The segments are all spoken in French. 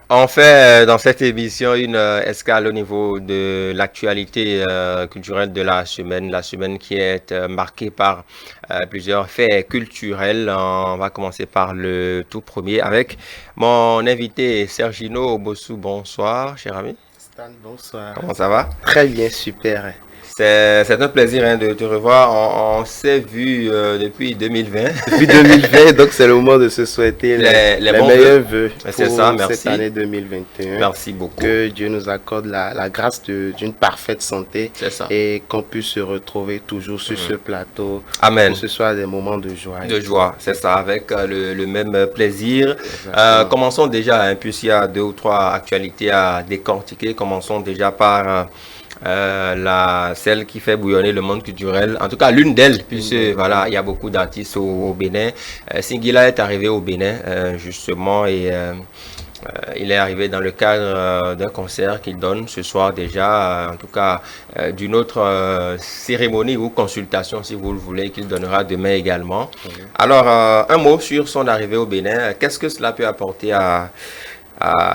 On fait dans cette émission une escale au niveau de l'actualité culturelle de la semaine qui est marquée par plusieurs faits culturels. On va commencer par le tout premier avec mon invité Sergino Obossou. Bonsoir, cher ami. Stan, bonsoir. Comment ça va? Très bien, super. C'est un plaisir hein, de te revoir. On s'est vu depuis 2020. Depuis 2020, donc c'est le moment de se souhaiter Les les bons meilleurs vœux. vœux C'est ça, pour cette merci. année 2021. Merci beaucoup. Que Dieu nous accorde la grâce d'une parfaite santé C'est ça. et qu'on puisse se retrouver toujours sur ce plateau. Que Amen. ce soit des moments de joie. De joie, c'est ça, avec le même plaisir. Exactement. Commençons déjà, hein, puisqu'il y a deux ou trois actualités à décortiquer. Commençons déjà par celle qui fait bouillonner le monde culturel. En tout cas, l'une d'elles, puisque voilà, il y a beaucoup d'artistes au Bénin. Singila est arrivé au Bénin, justement, et il est arrivé dans le cadre d'un concert qu'il donne ce soir déjà, en tout cas d'une autre cérémonie ou consultation, si vous le voulez, qu'il donnera demain également. Alors, un mot sur son arrivée au Bénin. Qu'est-ce que cela peut apporter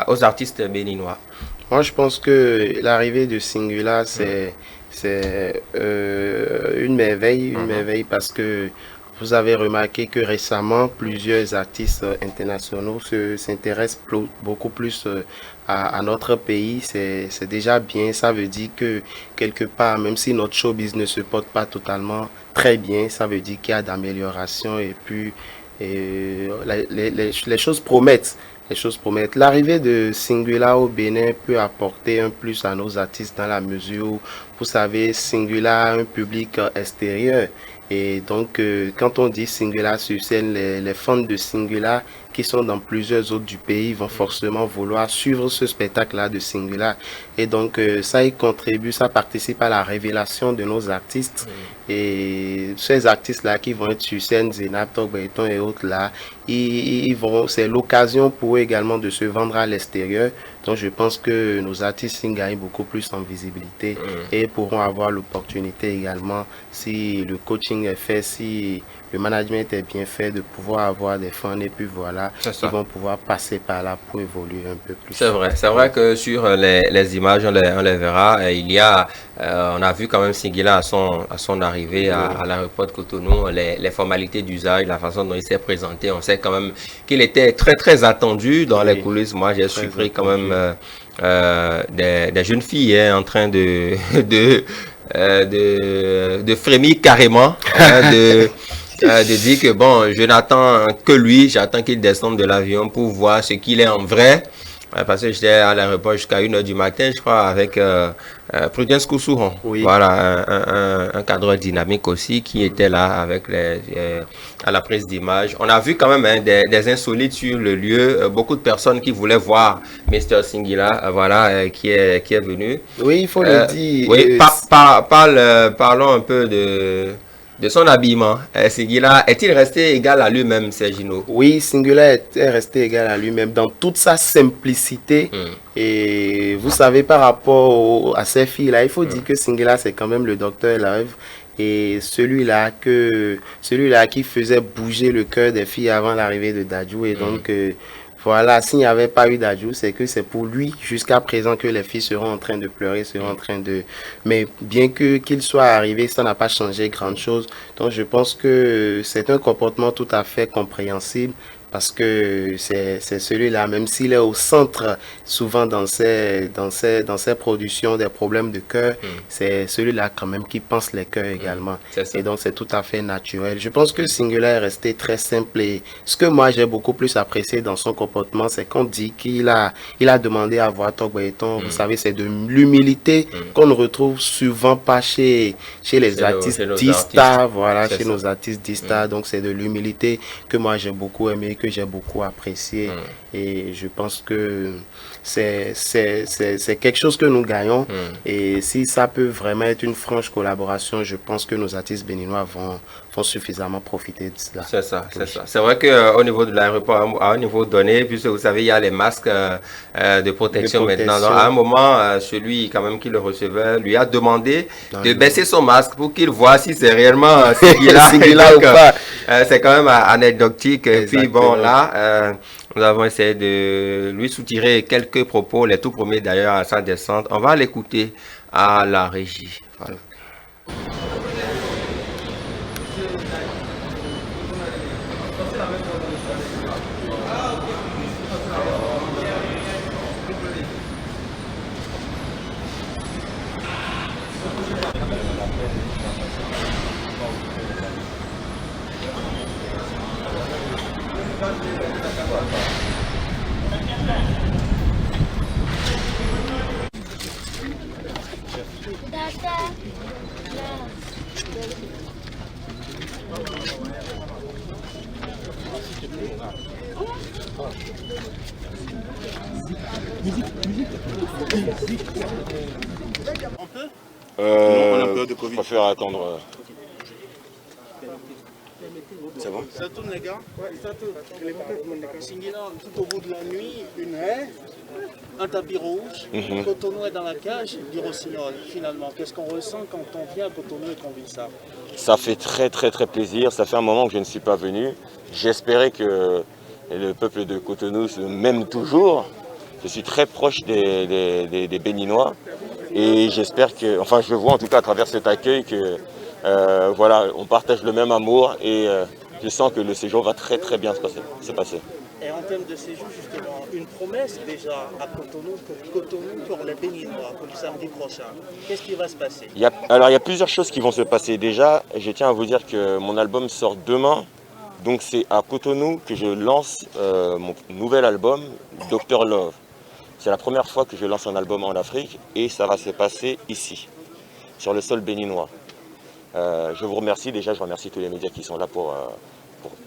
aux artistes béninois? Moi, je pense que l'arrivée de Singula, c'est une merveille parce que vous avez remarqué que récemment, plusieurs artistes internationaux s'intéressent beaucoup plus à notre pays. C'est déjà bien. Ça veut dire que quelque part, même si notre showbiz ne se porte pas totalement très bien, ça veut dire qu'il y a d'amélioration et puis les choses promettent. Les choses promettent. L'arrivée de Singula au Bénin peut apporter un plus à nos artistes dans la mesure où, vous savez, Singula a un public extérieur. Et donc, quand on dit Singula sur scène, les fans de Singula qui sont dans plusieurs autres du pays vont forcément vouloir suivre ce spectacle-là de Singula. Et donc, ça y contribue, ça participe à la révélation de nos artistes. Et ces artistes-là qui vont être sur scène, Zenab, Togbeton et autres là, c'est l'occasion pour eux également de se vendre à l'extérieur. Donc, je pense que nos artistes gagnent beaucoup plus en visibilité et pourront avoir l'opportunité également, si le coaching est fait, si le management est bien fait, de pouvoir avoir des fans et puis voilà, C'est ils ça. vont pouvoir passer par là pour évoluer un peu plus. C'est vrai que sur les images, on les verra. On a vu quand même Singila à son arrivée à l'aéroport de Cotonou, les formalités d'usage, la façon dont il s'est présenté. On sait quand même qu'il était très très attendu dans les Oui, coulisses. Moi, j'ai très surpris quand attendu. même des jeunes filles hein, en train de frémir carrément, hein, de dire que bon, je n'attends que lui, j'attends qu'il descende de l'avion pour voir ce qu'il est en vrai. Parce que j'étais à l'aéroport jusqu'à 1 h du matin, je crois, avec Prudence Koussouron. Oui. Voilà, un cadre dynamique aussi qui était là avec à la prise d'image. On a vu quand même hein, des insolites sur le lieu, beaucoup de personnes qui voulaient voir Mr. Singila, voilà, qui est venu. Oui, il faut le Euh, dire. oui, parlons un peu de son habillement. Singila, est-il resté égal à lui-même, Sergino? Oui, Singular est resté égal à lui-même dans toute sa simplicité. Hmm. Et vous savez, par rapport à ces filles-là, il faut dire que Singular, c'est quand même le docteur Love. Et celui-là qui faisait bouger le cœur des filles avant l'arrivée de Dadju. Et donc, voilà, s'il n'y avait pas eu Dadju, c'est que c'est pour lui, jusqu'à présent, que les filles seront en train de pleurer, seront en train de... Mais bien qu'il soit arrivé, ça n'a pas changé grand-chose. Donc, je pense que c'est un comportement tout à fait compréhensible parce que c'est celui-là, même s'il est au centre souvent dans ses productions des problèmes de cœur, c'est celui-là quand même qui pense les cœurs également. C'est ça. Et donc c'est tout à fait naturel. Je pense que Singular est resté très simple et ce que moi j'ai beaucoup plus apprécié dans son comportement, c'est qu'on dit il a demandé à voir Togbeton. Vous savez, c'est de l'humilité qu'on ne retrouve souvent pas chez les artistes Chez nos d'Ista, artistes. voilà, C'est chez ça. nos artistes d'Ista. Donc c'est de l'humilité que moi j'ai beaucoup aimé, que j'ai beaucoup apprécié. Et je pense que c'est quelque chose que nous gagnons. Et si ça peut vraiment être une franche collaboration, je pense que nos artistes béninois vont suffisamment profiter de cela. C'est ça, c'est Oui. ça. C'est vrai qu'au niveau de l'aéroport, à un niveau donné, puisque vous savez, il y a les masques de protection De maintenant. Donc, protection. à un moment, celui quand même qui le recevait lui a demandé de Dans baisser son masque pour qu'il voit si c'est réellement Singila ou Donc, pas. c'est quand même anecdotique. Et puis bon, Exactement. là, Nous avons essayé de lui soutirer quelques propos, les tout premiers d'ailleurs à sa descente. On va l'écouter à la régie. Voilà. On peut On a peur de Covid. Je préfère attendre. C'est bon? Ça tourne les gars? Ouais, ça tourne. Singila, tout au bout de la nuit, une haie, un tapis rouge, Cotonou est dans la cage du Rossignol. Finalement, qu'est-ce qu'on ressent quand on vient à Cotonou et qu'on vit ça? Ça fait très plaisir. Ça fait un moment que je ne suis pas venu. J'espérais que le peuple de Cotonou m'aime toujours. Je suis très proche des Béninois et j'espère que, enfin je vois en tout cas à travers cet accueil que voilà, on partage le même amour et je sens que le séjour va très bien se passer. Et en termes de séjour, justement, une promesse déjà à Cotonou, pour les Béninois, pour le samedi prochain. Qu'est-ce qui va se passer? Alors il y a plusieurs choses qui vont se passer. Déjà, je tiens à vous dire que mon album sort demain. Donc c'est à Cotonou que je lance mon nouvel album, Dr Love. C'est la première fois que je lance un album en Afrique et ça va se passer ici, sur le sol béninois. Je vous remercie, déjà je remercie tous les médias qui sont là pour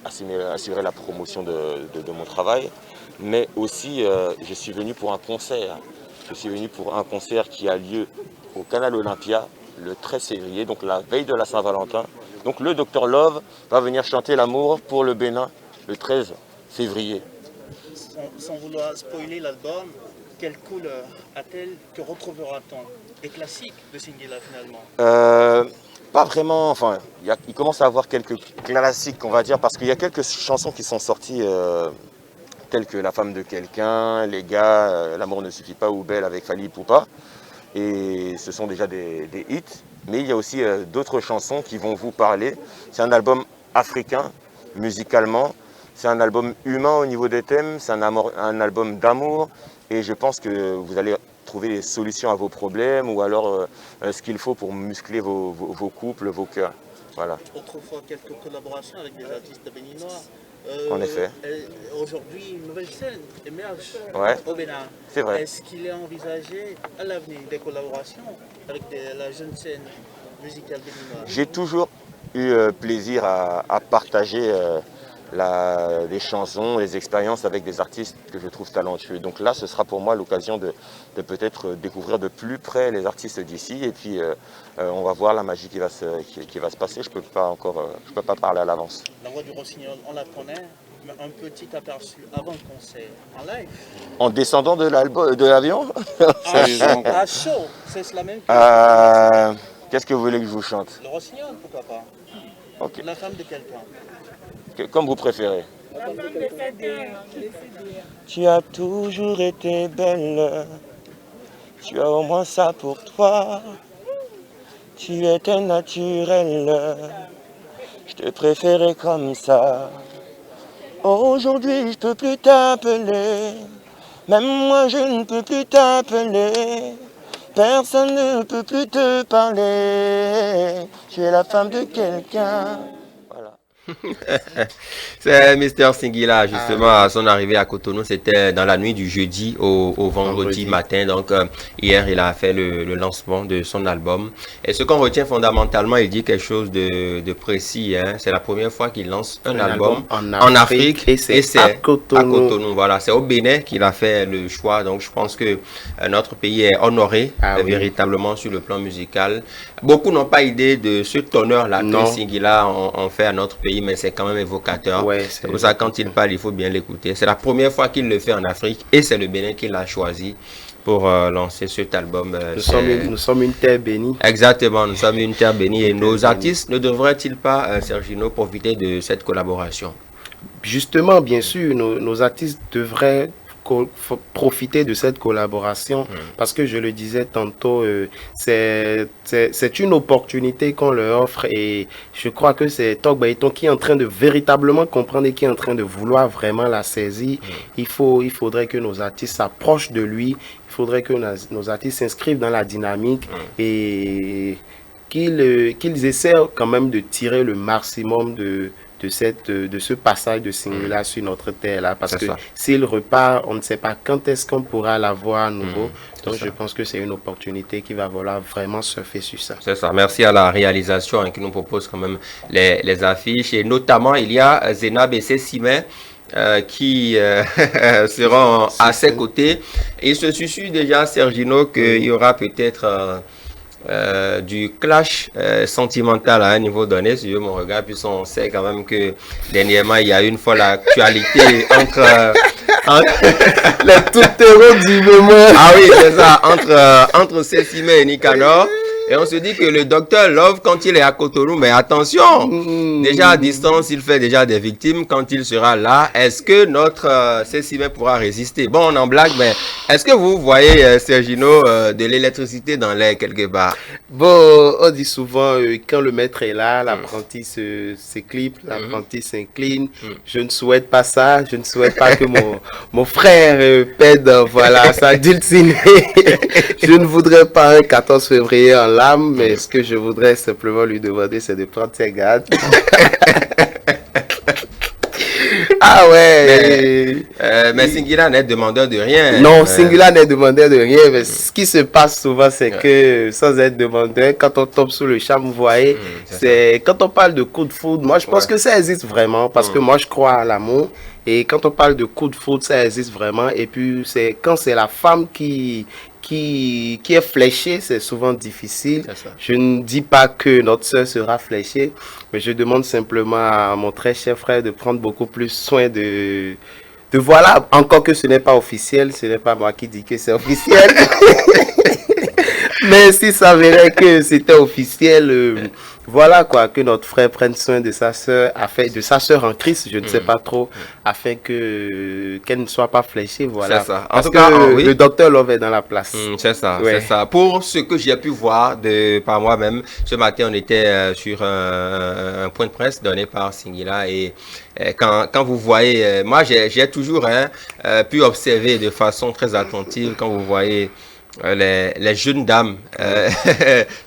assurer la promotion de mon travail. Mais aussi je suis venu pour un concert. Je suis venu pour un concert qui a lieu au Canal Olympia le 13 février, donc la veille de la Saint-Valentin. Donc le Dr Love va venir chanter l'amour pour le Bénin le 13 février. Sans vouloir spoiler l'album, quelle couleur a-t-elle, que retrouvera-t-on? Des classiques de Singila finalement? Pas vraiment, enfin, il commence à avoir quelques classiques, on va dire, parce qu'il y a quelques chansons qui sont sorties, telles que La femme de quelqu'un, Les gars, L'amour ne suffit pas ou Belle avec Fally Ipupa. Et ce sont déjà des hits, mais il y a aussi d'autres chansons qui vont vous parler. C'est un album africain, musicalement, c'est un album humain au niveau des thèmes, c'est un album d'amour, et je pense que vous allez trouver des solutions à vos problèmes ou alors ce qu'il faut pour muscler vos couples, vos cœurs. Voilà. Autrefois, quelques collaborations avec des artistes béninois. En effet. Aujourd'hui, une nouvelle scène émerge au Bénin. C'est vrai. Est-ce qu'il est envisagé à l'avenir des collaborations avec la jeune scène musicale béninoise? J'ai toujours eu plaisir à partager des chansons, des expériences avec des artistes que je trouve talentueux. Donc là, ce sera pour moi l'occasion de peut-être découvrir de plus près les artistes d'ici. Et puis, on va voir la magie qui va se passer. Je peux pas parler à l'avance. La voix du Rossignol, on la connaît, mais un petit aperçu avant le concert, en live. En descendant de l'avion À chaud, c'est la même chose. Qu'est-ce que vous voulez que je vous chante? Le Rossignol, pourquoi pas? Okay. La femme de quelqu'un. Comme vous préférez. Tu as toujours été belle, tu as au moins ça pour toi. Tu étais naturelle, je te préférais comme ça. Aujourd'hui je peux plus t'appeler, même moi je ne peux plus t'appeler. Personne ne peut plus te parler, tu es la femme de quelqu'un. C'est Mr Singila, justement, à son arrivée à Cotonou, c'était dans la nuit du jeudi au vendredi matin. Donc, hier, il a fait le lancement de son album. Et ce qu'on retient fondamentalement, il dit quelque chose de précis. Hein. C'est la première fois qu'il lance un album en Afrique et c'est à Cotonou. Voilà, c'est au Bénin qu'il a fait le choix. Donc, je pense que notre pays est honoré véritablement sur le plan musical. Beaucoup n'ont pas idée de ce honneur-là que Singila en fait à notre pays, mais c'est quand même évocateur. C'est pour ça quand il parle, il faut bien l'écouter. C'est la première fois qu'il le fait en Afrique et c'est le Bénin qui l'a choisi pour lancer cet album. Nous sommes une terre bénie. Exactement, nous sommes une terre bénie et nos artistes ne devraient-ils pas, Sergino, profiter de cette collaboration? justement, bien sûr, nos artistes devraient profiter de cette collaboration parce que je le disais tantôt, c'est une opportunité qu'on leur offre et je crois que c'est Tok Baïton qui est en train de véritablement comprendre et qui est en train de vouloir vraiment la saisir. Il faudrait que nos artistes s'approchent de lui, il faudrait que nos artistes s'inscrivent dans la dynamique et qu'ils essaient quand même de tirer le maximum de ce passage de Singula sur notre terre là, parce que s'il repart, on ne sait pas quand est-ce qu'on pourra l'avoir à nouveau. Donc je pense que c'est une opportunité qui va vouloir vraiment surfer sur ça. C'est ça. Merci à la réalisation qui nous propose quand même les affiches. Et notamment, il y a Zénab et Sessimé qui seront à ses côtés. Et il se suffit déjà, Sergino, qu'il y aura peut-être du clash sentimental à un niveau donné, si je me regarde, puis on sait quand même que dernièrement il y a une folle actualité entre les tout-héros du moment. Ah oui, c'est ça, entre Sessimé et Nicanor. Et on se dit que le docteur Love, quand il est à Cotonou, mais attention, déjà à distance, il fait déjà des victimes. Quand il sera là, est-ce que notre Sessimé pourra résister? Bon, on en blague, mais est-ce que vous voyez, Sergino, de l'électricité dans l'air quelque part? Bon, on dit souvent, quand le maître est là, l'apprenti s'éclipe, l'apprenti s'incline. Je ne souhaite pas ça. Je ne souhaite pas que mon frère pède, voilà, sa dulcinée. Je ne voudrais pas un 14 février en l'âme, mais ce que je voudrais simplement lui demander, c'est de prendre ses gardes. Ah ouais. Mais Singula n'est demandeur de rien. Non, Singula n'est demandeur de rien. Mais ce qui se passe souvent, c'est que sans être demandeur, quand on tombe sous le charme, vous voyez, c'est quand on parle de coup de foudre, moi je pense que ça existe vraiment parce que moi je crois à l'amour. Et quand on parle de coup de foudre, ça existe vraiment. Et puis c'est quand c'est la femme qui est fléchée, c'est souvent difficile. Je ne dis pas que notre sœur sera fléchée, mais je demande simplement à mon très cher frère de prendre beaucoup plus soin de voilà, encore que ce n'est pas officiel, ce n'est pas moi qui dis que c'est officiel. Mais s'il s'avérait que c'était officiel, voilà quoi, que notre frère prenne soin de sa sœur, de sa sœur en Christ, je ne sais pas trop, afin qu'elle ne soit pas fléchée, voilà. C'est ça. En tout cas, le docteur Love est dans la place. C'est ça, c'est ça. Pour ce que j'ai pu voir par moi-même, ce matin, on était sur un point de presse donné par Singula et quand vous voyez, moi j'ai toujours pu observer de façon très attentive quand vous voyez les jeunes dames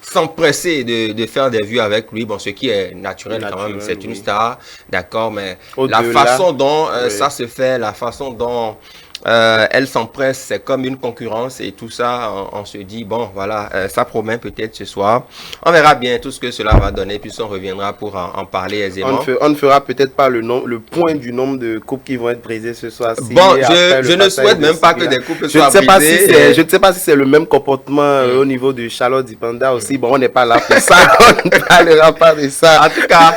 s'empresser de faire des vues avec lui, bon, ce qui est naturel quand même, c'est une star, d'accord, mais la façon dont ça se fait, la façon dont elle s'empresse, c'est comme une concurrence et tout ça, on se dit, bon, voilà, ça promet peut-être ce soir. On verra bien tout ce que cela va donner, puis on reviendra pour en parler aisément. On ne fera peut-être pas le point du nombre de couples qui vont être brisées ce soir. Bon, je ne souhaite même pas que des couples soient brisés. Je ne sais pas si c'est le même comportement au niveau de Charlotte Dipanda aussi. Bon, on n'est pas là pour ça. On ne parlera pas de ça. En tout cas,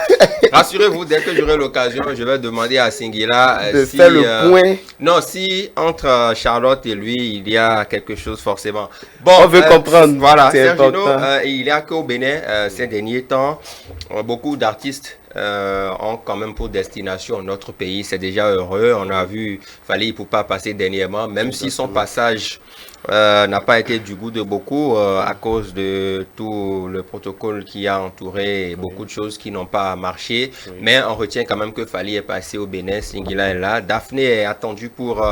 rassurez-vous, dès que j'aurai l'occasion, je vais demander à Singula de faire le point. Non, si entre Charlotte et lui, il y a quelque chose forcément. Bon, on veut comprendre. Voilà, Sergino, il y a qu'au Bénin, ces derniers temps, beaucoup d'artistes ont quand même pour destination notre pays. C'est déjà heureux. On a vu Fally Ipupa passer dernièrement, même si son passage n'a pas été du goût de beaucoup à cause de tout le protocole qui a entouré et beaucoup de choses qui n'ont pas marché. Mais on retient quand même que Fally est passé au Bénin, Singula est là. Daphné est attendue pour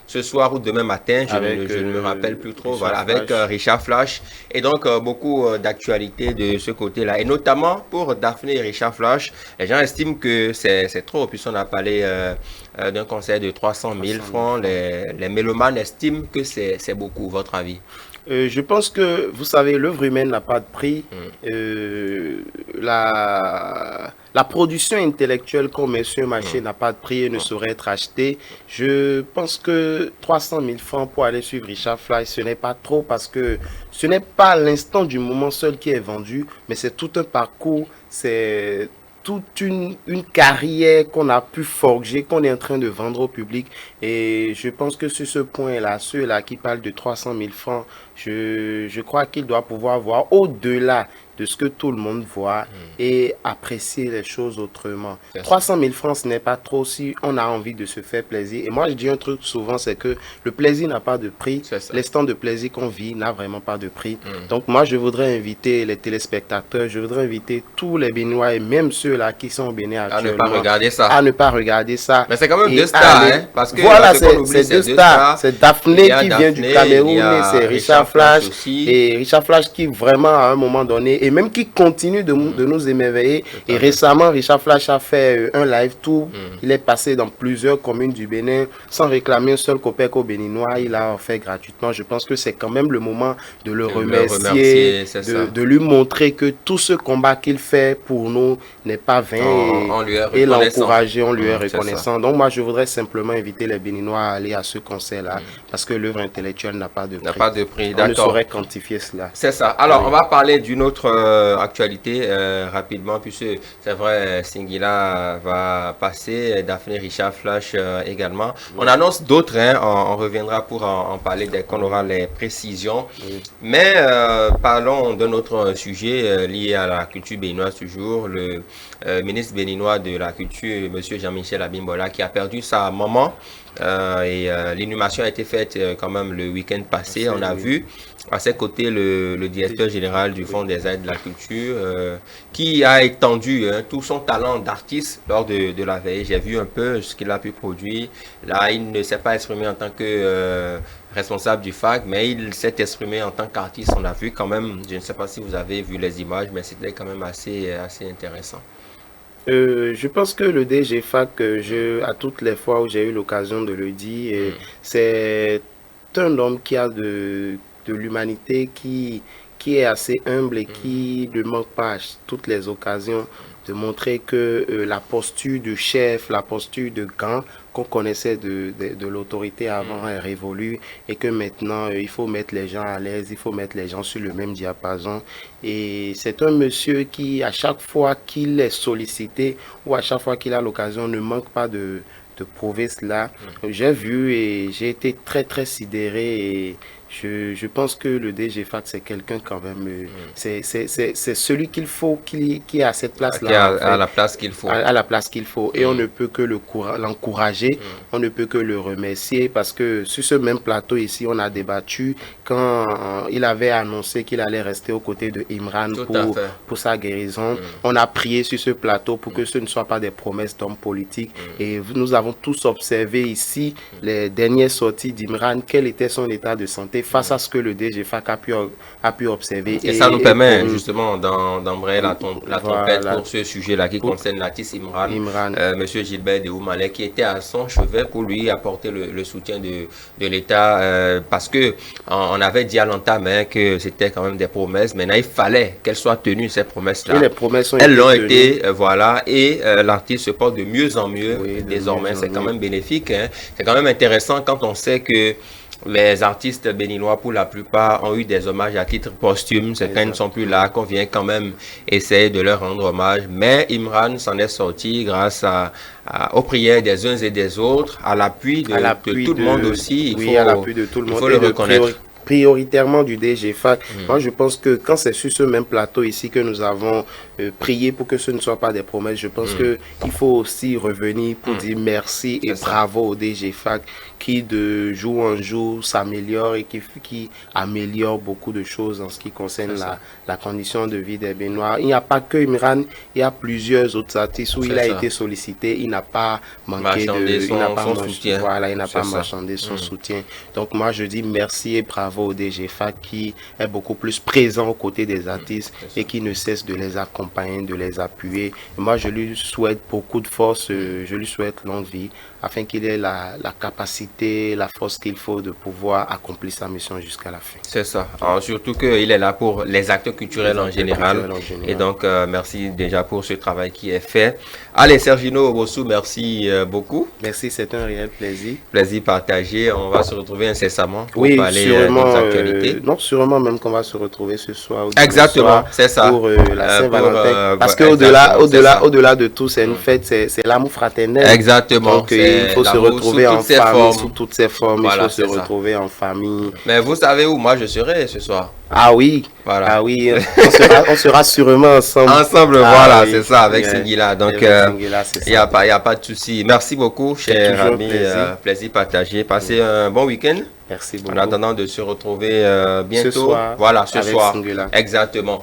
ce soir ou demain matin, je ne me rappelle plus trop, voilà, avec Richard Flash. Et donc, beaucoup d'actualités de ce côté-là. Et notamment pour Daphné et Richard Flash, les gens estiment que c'est trop, puisqu'on a parlé d'un concert de 300 000 francs. Les mélomanes estiment que c'est beaucoup, votre avis? Je pense que, vous savez, l'œuvre humaine n'a pas de prix. La production intellectuelle qu'on met sur un marché n'a pas de prix et ne saurait être achetée. Je pense que 300 000 francs pour aller suivre Richard Flash, ce n'est pas trop parce que ce n'est pas l'instant du moment seul qui est vendu, mais c'est tout un parcours, c'est toute une carrière qu'on a pu forger, qu'on est en train de vendre au public. Et je pense que sur ce point-là, ceux-là qui parlent de 300 000 francs, je crois qu'ils doivent pouvoir voir au-delà de ce que tout le monde voit et apprécier les choses autrement. 300 000 francs, ce n'est pas trop si on a envie de se faire plaisir. Et moi, je dis un truc souvent, c'est que le plaisir n'a pas de prix. L'instant de plaisir qu'on vit n'a vraiment pas de prix. Donc moi, je voudrais inviter les téléspectateurs, je voudrais inviter tous les Béninois et même ceux-là qui sont au Bénin actuellement. À ne pas regarder ça. À ne pas regarder ça. Mais c'est quand même deux stars, hein, parce que voilà, c'est deux stars. C'est Daphné qui vient du Cameroun et c'est Richard Flash. Et Richard Flash qui vraiment à un moment donné, et même qui continue de nous émerveiller. Et récemment, Richard Flash a fait un live tour. Il est passé dans plusieurs communes du Bénin sans réclamer un seul copec au Béninois. Il a fait gratuitement. Je pense que c'est quand même le moment de le remercier, de lui montrer que tout ce combat qu'il fait pour nous n'est pas vain et l'encourager, on lui est reconnaissant. Donc moi, je voudrais simplement inviter les Béninois à aller à ce concert-là parce que l'œuvre intellectuelle n'a pas de prix. N'a pas de prix, on ne saurait quantifier cela. C'est ça. Alors, on va parler d'une autre actualité rapidement, puisque c'est vrai, Singila va passer, Daphné, Richard Flash également. On annonce d'autres, hein, on reviendra pour en parler dès qu'on aura les précisions. Mais parlons d'un autre sujet lié à la culture béninoise toujours. Le ministre béninois de la culture, M. Jean-Michel Abimbola, qui a perdu sa maman. L'inhumation a été faite quand même le week-end passé. On a vu à ses côtés le directeur général du Fonds des aides de la culture qui a étendu tout son talent d'artiste lors de la veille. J'ai vu un peu ce qu'il a pu produire. Là, il ne s'est pas exprimé en tant que responsable du FAC, mais il s'est exprimé en tant qu'artiste. On a vu quand même, je ne sais pas si vous avez vu les images, mais c'était quand même assez intéressant. Je pense que le DG FAC, à toutes les fois où j'ai eu l'occasion de le dire, c'est un homme qui a de l'humanité, qui est assez humble et qui ne manque pas à toutes les occasions de montrer que la posture de chef, la posture de grand qu'on connaissait de l'autorité avant est révolue et que maintenant il faut mettre les gens à l'aise, il faut mettre les gens sur le même diapason. Et c'est un monsieur qui, à chaque fois qu'il est sollicité ou à chaque fois qu'il a l'occasion, ne manque pas de prouver cela. J'ai vu et j'ai été très sidéré et je pense que le DG FAC, c'est quelqu'un quand même, c'est celui qu'il faut, qui est à cette place-là. À la place qu'il faut. À la place qu'il faut. Et on ne peut que l'encourager, on ne peut que le remercier parce que sur ce même plateau ici, on a débattu quand il avait annoncé qu'il allait rester aux côtés de Imran pour sa guérison. On a prié sur ce plateau pour que ce ne soit pas des promesses d'hommes politiques. Et nous avons tous observé ici les dernières sorties d'Imran, quel était son état de santé face à ce que le DG FAC a pu observer. Et ça nous permet justement d'embrayer la trompette pour ce sujet-là qui concerne l'artiste Imran. Monsieur Gilbert de Oumalek qui était à son chevet pour lui apporter le soutien de l'État parce que on avait dit à l'entame que c'était quand même des promesses. Maintenant, il fallait qu'elles soient tenues, ces promesses-là. Et les promesses elles l'ont été, voilà. Et l'artiste se porte de mieux en mieux désormais. C'est quand même bénéfique. Hein. C'est quand même intéressant quand on sait que les artistes béninois, pour la plupart, ont eu des hommages à titre posthume. C'est quand ils ne sont plus là qu'on vient quand même essayer de leur rendre hommage. Mais Imran s'en est sorti grâce aux prières des uns et des autres, à l'appui de tout le monde aussi. À l'appui de tout le monde. Il faut le reconnaître. Prioritairement du DG FAC. Moi, je pense que quand c'est sur ce même plateau ici que nous avons prié pour que ce ne soit pas des promesses, je pense qu'il faut aussi revenir pour dire merci et bravo au DG FAC qui de jour en jour s'améliore et qui améliore beaucoup de choses en ce qui concerne la condition de vie des Béninois. Il n'y a pas que Imran, il y a plusieurs autres artistes où il a été sollicité, il n'a pas manqué marchandé son soutien. Donc moi, je dis merci et bravo au DG FAC qui est beaucoup plus présent aux côtés des artistes et qui ne cesse de les accompagner, de les appuyer. Et moi, je lui souhaite beaucoup de force, je lui souhaite longue vie afin qu'il ait la capacité, la force qu'il faut de pouvoir accomplir sa mission jusqu'à la fin. C'est ça. Alors, surtout qu'il est là pour les actes culturels en général. Et donc, merci déjà pour ce travail qui est fait. Allez, Sergino Bossou, merci beaucoup. Merci, c'est un réel plaisir. Plaisir partagé. On va se retrouver incessamment pour parler sûrement, non, sûrement même qu'on va se retrouver ce soir. Exactement, c'est ça. Pour la Saint-Valentin. Saint-Valentin. Parce exactement, c'est ça. qu'au-delà de tout, c'est une fête, c'est l'amour fraternel. Exactement. Donc, il faut se l'amour retrouver sous en toutes ses famille, formes. sous toutes ses formes. Voilà, Il faut se c'est ça. retrouver en famille. Mais vous savez où moi je serai ce soir? Ah oui, Voilà. ah oui, on sera sûrement ensemble. Ensemble, Ah voilà, oui. c'est ça, avec Ouais. Singila. Donc, Avec Singila, c'est il n'y a pas de souci. Merci beaucoup, cher toujours un ami. plaisir. Plaisir partagé. Passez un bon week-end. Merci En beaucoup. attendant de se retrouver bientôt. soir, Voilà, ce avec soir. Singula. Exactement.